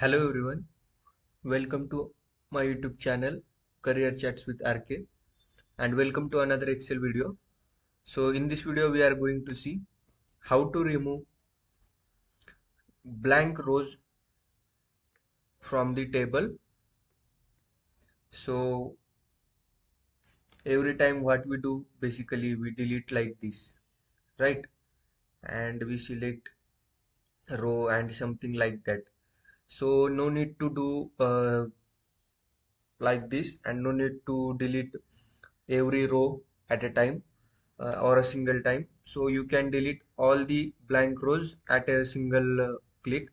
Hello everyone, welcome to my YouTube channel Career Chats with RK and welcome to another Excel video. So in this video we are going to see how to remove blank rows from the table. So every time what we do, basically we delete like this, right? And we select row and something like that. So no need to do like this, and no need to delete every row at a time or a single time. So you can delete all the blank rows at a single click.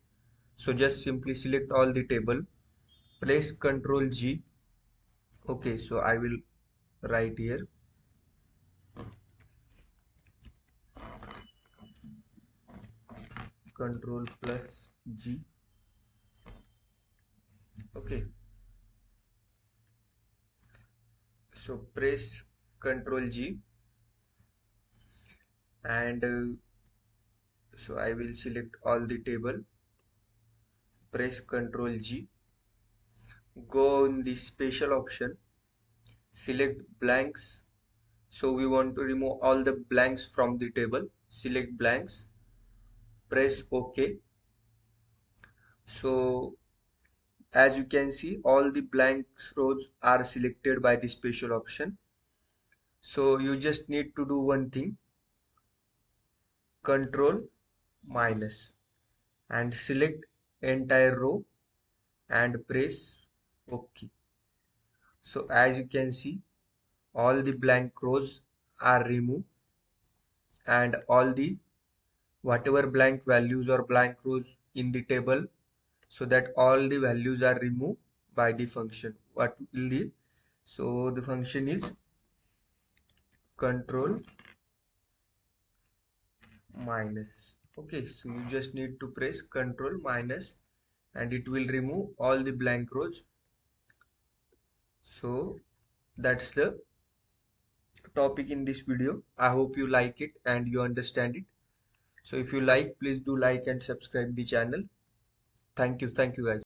So just simply select all the table, press Ctrl G. Okay, so I will write here Ctrl plus G. Okay, so press Ctrl G, and so I will select all the table, press Ctrl G, go in the special option, select blanks. So we want to remove all the blanks from the table. Select blanks, press OK. So as you can see, all the blank rows are selected by the special option. So you just need to do one thing, Control minus, and select entire row and press OK. So as you can see, all the blank rows are removed, and all the whatever blank values or blank rows in the table, so that all the values are removed by the function. What will the So the function is control minus. Okay, so you just need to press control minus and it will remove all the blank rows. So that's the topic in this video. I hope you like it and you understand it. So if you like, please do like and subscribe the channel. Thank you guys.